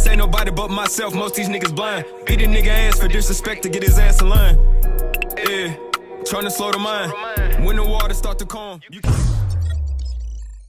This ain't nobody but myself, most these niggas blind. Beat a nigga ass for disrespect to get his ass in line. Yeah, trying to slow the mind. When the water start to calm.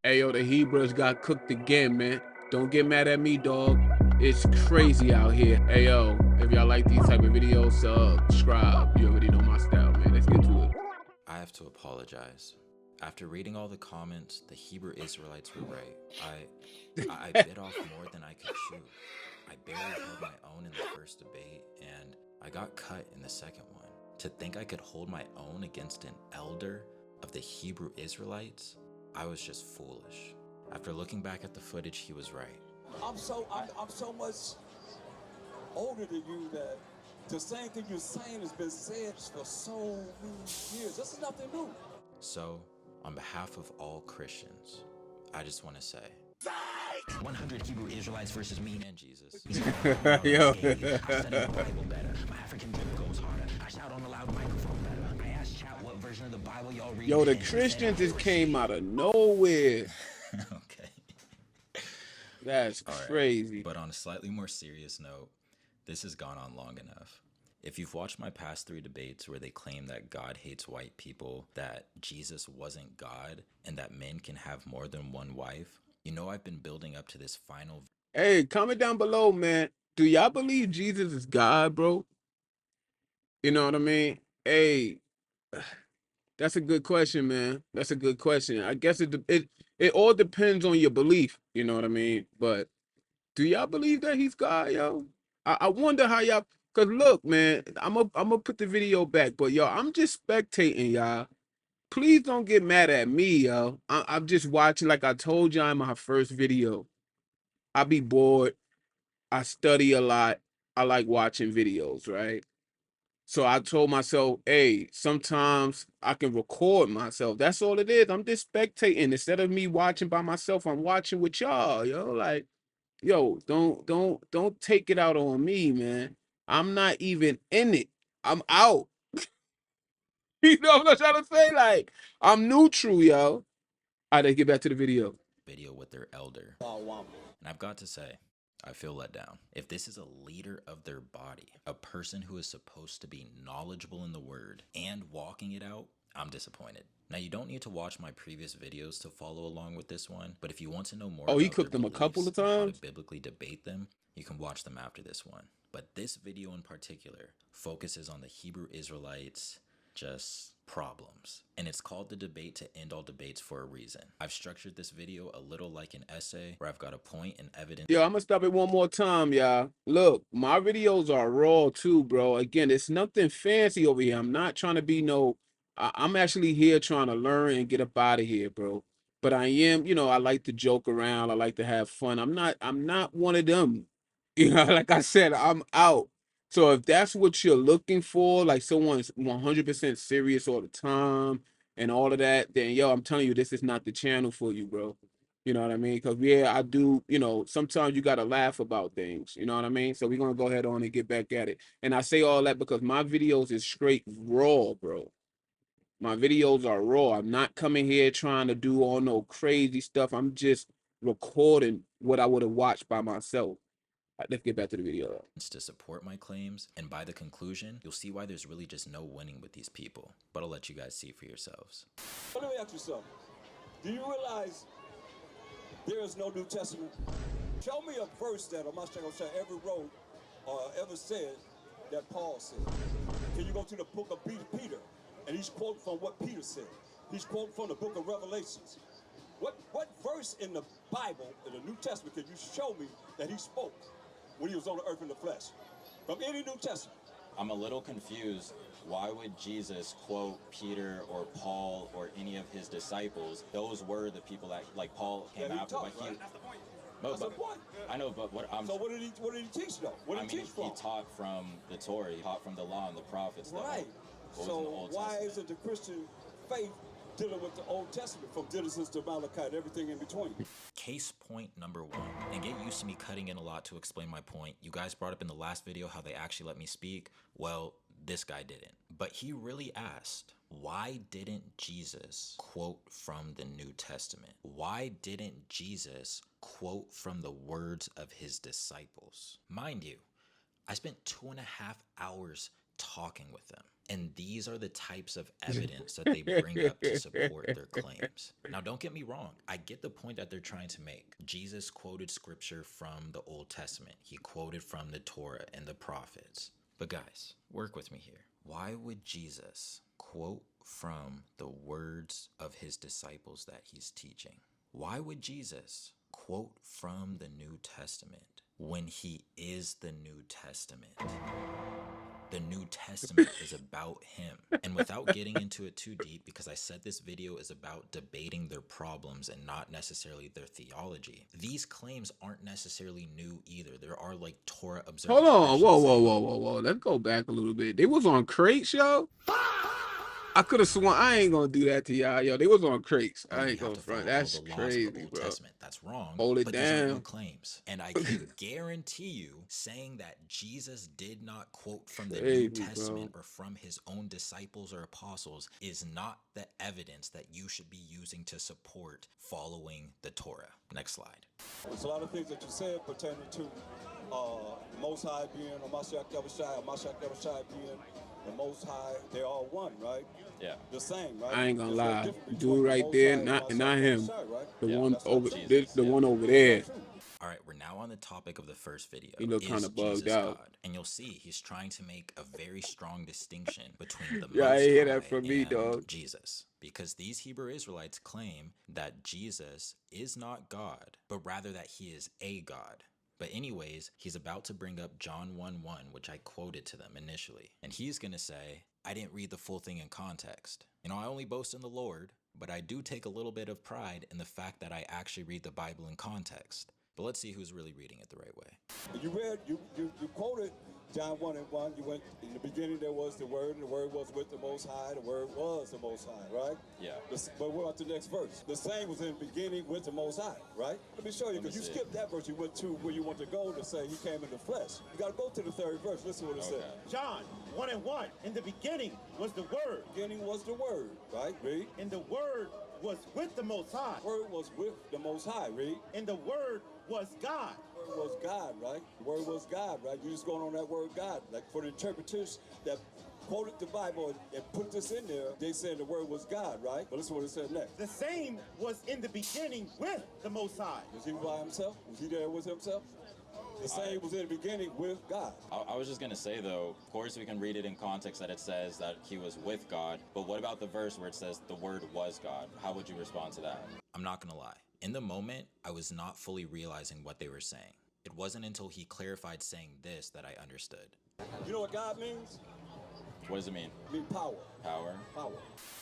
Hey, yo, the Hebrews got cooked again, man. Don't get mad at me, dog. It's crazy out here. Hey, yo, if y'all like these type of videos, subscribe. You already know my style, man. Let's get to it. I have to apologize. After reading all the comments, the Hebrew Israelites were right. I bit off more than I could chew. I barely held my own in the first debate, and I got cut in the second one. To think I could hold my own against an elder of the Hebrew Israelites, I was just foolish. After looking back at the footage, he was right. I'm so much older than you that the same thing you're saying has been said for so many years. This is nothing new. So, on behalf of all Christians, I just want to say, 100 Hebrew Israelites versus me and Jesus. Yo. I study the Bible better. My African drip goes harder. I shout on a loud microphone better. I ask chat what version of the Bible y'all read. Yo, the Christians just came out of nowhere. Okay. That's crazy. But on a slightly more serious note, this has gone on long enough. If you've watched my past 3 debates where they claim that God hates white people, that Jesus wasn't God, and that men can have more than one wife, you know I've been building up to this final. Hey, comment down below, man. Do y'all believe Jesus is God, bro? You know what I mean? Hey, that's a good question, man. That's a good question. I guess it all depends on your belief. You know what I mean? But do y'all believe that he's God, yo? I wonder how y'all. Cause look, man, I'm gonna put the video back, but yo, I'm just spectating, y'all. Please don't get mad at me, yo. I'm just watching. Like I told y'all in my first video, I be bored. I study a lot. I like watching videos, right? So I told myself, hey, sometimes I can record myself. That's all it is. I'm just spectating. Instead of me watching by myself, I'm watching with y'all, yo. Like, yo, don't take it out on me, man. I'm not even in it. I'm out. You know what I'm trying to say? Like, I'm neutral, yo. All right, let's get back to the video. With their elder. And I've got to say, I feel let down. If this is a leader of their body, a person who is supposed to be knowledgeable in the word and walking it out, I'm disappointed. Now, you don't need to watch my previous videos to follow along with this one, but if you want to know more He about cooked their them a couple of beliefs and how times. to biblically debate them, you can watch them after this one. But this video in particular focuses on the Hebrew Israelites' just problems, and it's called The Debate to End All Debates for a reason. I've structured this video a little like an essay where I've got a point and evidence. Yo, I'm gonna stop it one more time, y'all. Look, my videos are raw too, bro. Again, it's nothing fancy over here. I'm not trying to be I'm actually here trying to learn and get up out of here, bro. But I am, I like to joke around. I like to have fun. I'm not one of them. Like I said, I'm out. So if that's what you're looking for, like someone's 100% serious all the time and all of that, then yo, I'm telling you, this is not the channel for you, bro. You know what I mean? Because I do, sometimes you got to laugh about things. You know what I mean? So we're going to go ahead on and get back at it. And I say all that because my videos is straight raw, bro. My videos are raw. I'm not coming here trying to do all no crazy stuff. I'm just recording what I would have watched by myself. Let's get back to the video. To support my claims, and by the conclusion, you'll see why there's really just no winning with these people. But I'll let you guys see for yourselves. Let me ask you something. Do you realize there is no New Testament? Show me a verse that I'm not going to say ever wrote or ever said that Paul said. Can you go to the book of Peter? And he's quoting from what Peter said. He's quoting from the book of Revelations. What verse in the Bible, in the New Testament, can you show me that he spoke when he was on the earth in the flesh? From any New Testament. I'm a little confused. Why would Jesus quote Peter or Paul or any of his disciples? Those were the people that, like Paul came after. Taught, right? That's the point. That's the point. I know, but So what did he teach though? What did he teach from? He taught from the Torah. He taught from the law and the prophets. Right. So why isn't the Christian faith dealing with the Old Testament from Genesis to Malachi and everything in between? Case point number 1. And get used to me cutting in a lot to explain my point. You guys brought up in the last video how they actually let me speak. Well, this guy didn't. But he really asked, Why didn't Jesus quote from the New Testament? Why didn't Jesus quote from the words of his disciples? Mind you, I spent 2.5 hours talking with them, and these are the types of evidence that they bring up to support their claims. Now, don't get me wrong. I get the point that they're trying to make. Jesus quoted scripture from the Old Testament. He quoted from the Torah and the prophets. But guys, work with me here. Why would Jesus quote from the words of his disciples that he's teaching? Why would Jesus quote from the New Testament when he is the New Testament? The New Testament is about him. And without getting into it too deep, because I said this video is about debating their problems and not necessarily their theology, these claims aren't necessarily new either. There are like Torah observant Hold on, Christians saying, whoa. Let's go back a little bit. They was on crates, yo. I could have sworn I ain't gonna do that to y'all, yo. They was on crates. I we ain't have gonna to follow front. all That's the laws of crazy, the Old bro. Testament. That's wrong. Hold it but these aren't new down. claims. And I can guarantee you saying that Jesus did not quote from the New Crazy, Testament bro. or from his own disciples or apostles is not the evidence that you should be using to support following the Torah. Next slide. There's a lot of things that you said pertaining to Most High being, or Mashiach Yahushua being the Most High. They're all one, right? Yeah. The same, right? I ain't gonna There's no lie. difference between Dude the right Most there, High and not Mashiach him. Yahushua, right? The Yeah, one that's over Jesus, the yeah. one over there. All right, we're now on the topic of the first video. He look Is kinda bugged Jesus out. God? And you'll see he's trying to make a very strong distinction between the Yeah, I Most hear that High from me, and dog. Jesus. Because these Hebrew Israelites claim that Jesus is not God, but rather that he is a God. But anyways, he's about to bring up John 1:1, which I quoted to them initially. And he's going to say, I didn't read the full thing in context. You know, I only boast in the Lord, but I do take a little bit of pride in the fact that I actually read the Bible in context. But let's see who's really reading it the right way. You read, you quoted John 1:1. You went, in the beginning there was the Word, and the Word was with the Most High, the Word was the Most High, right? Yeah. But what about the next verse? The same was in the beginning with the Most High, right? Let me show you, because you skipped that verse. You went to where you want to go to say he came in the flesh. You got to go to the third verse. Listen what it says. John 1:1. In the beginning was the Word. Beginning was the Word, right? Read. And the Word was with the Most High. Word was with the Most High, read. And the Word was God. Word was God, right? The word was God, right? You just going on that word God. Like for the interpreters that quoted the Bible and put this in there, they said the word was God, right? But listen what it said next. The same was in the beginning with the Most High. Was he by himself? Was he there with himself? The same was in the beginning with God. I was just going to say, though, of course we can read it in context that it says that he was with God, but what about the verse where it says the Word was God? How would you respond to that? I'm not going to lie. In the moment, I was not fully realizing what they were saying. It wasn't until he clarified saying this that I understood. You know what God means? What does it mean? It means power. Power? Power.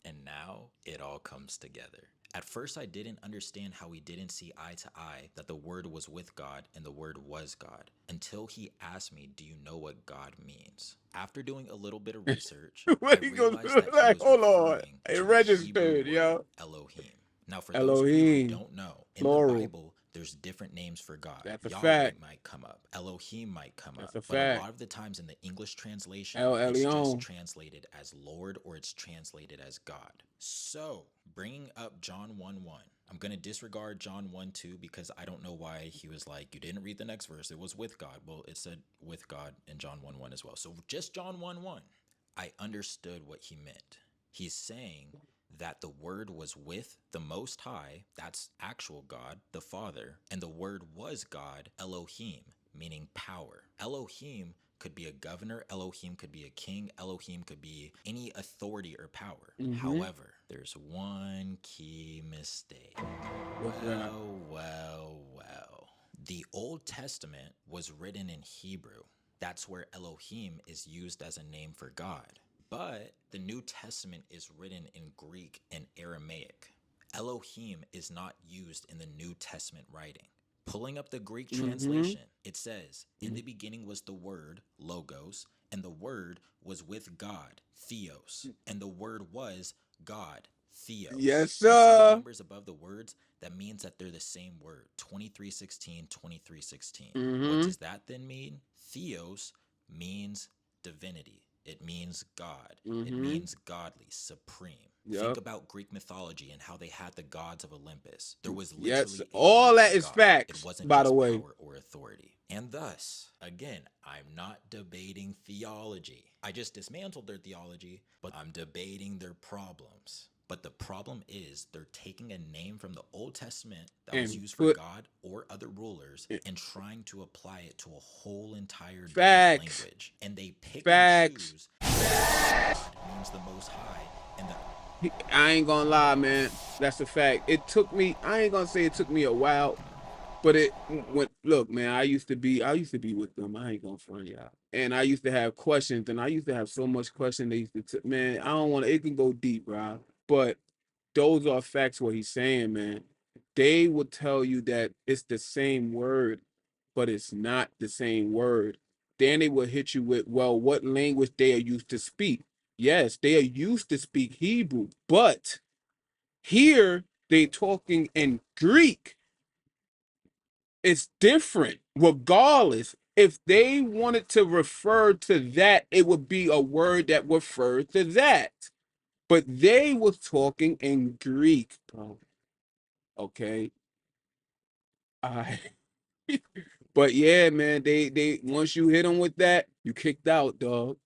And now it all comes together. At first, I didn't understand how he didn't see eye to eye that the Word was with God and the Word was God, until he asked me, do you know what God means? After doing a little bit of research, What I he gonna realized do? that Like, he was hold on. referring It to the registered, Hebrew yo. word Elohim. Now, for those of you Elohim. who don't know, in Plural. the Bible, there's different names for God. That's a Yahweh fact. might come up. Elohim might come That's up. a But a fact. lot of the times in the English translation, El it's just Elyon. translated as Lord or it's translated as God. So, bringing up John 1:1, I'm going to disregard John 1:2 because I don't know why he was like, you didn't read the next verse. It was with God. Well, it said with God in John 1:1 as well. So just John 1:1, I understood what he meant. He's saying that the Word was with the Most High, that's actual God, the Father, and the Word was God, Elohim, meaning power. Elohim could be a governor, Elohim could be a king, Elohim could be any authority or power. However, there's one key mistake. Well. The Old Testament was written in Hebrew. That's where Elohim is used as a name for God. But the New Testament is written in Greek and Aramaic. Elohim is not used in the New Testament writing. Pulling up the Greek translation, it says, in the beginning was the Word, Logos, and the Word was with God, Theos, and the Word was God, Theos. Yes, You see the sir. numbers above the words? That means that they're the same word, 2316, 2316. What does that then mean? Theos means divinity. It means God. It Mm-hmm. means godly, supreme. Think Yep. about Greek mythology and how they had the gods of Olympus. There was Yes. literally a All word that for is God. It facts, wasn't by the just way. power or authority. And thus, again, I'm not debating theology. I just dismantled their theology, but I'm debating their problems. But the problem is they're taking a name from the Old Testament that was And used for put God or other rulers and trying to apply it to a whole entire different facts. language. And they pick Facts. and choose God means the Most High and the I ain't gonna lie, man. That's a fact. It took me, I ain't gonna say it took me a while, but it went, look, man, I used to be with them. I ain't gonna front y'all. And I used to have questions, and I used to have so much question. They used to, man, I don't want to, it can go deep, bro. But those are facts what he's saying, man. They will tell you that it's the same word, but it's not the same word. Then they will hit you with, well, what language they are used to speak. Yes, they are used to speak Hebrew, but here they talking in Greek. It's different. Regardless, if they wanted to refer to that, it would be a word that referred to that. But they was talking in Greek, bro. Okay. I but yeah, man, they once you hit them with that, you kicked out, dog.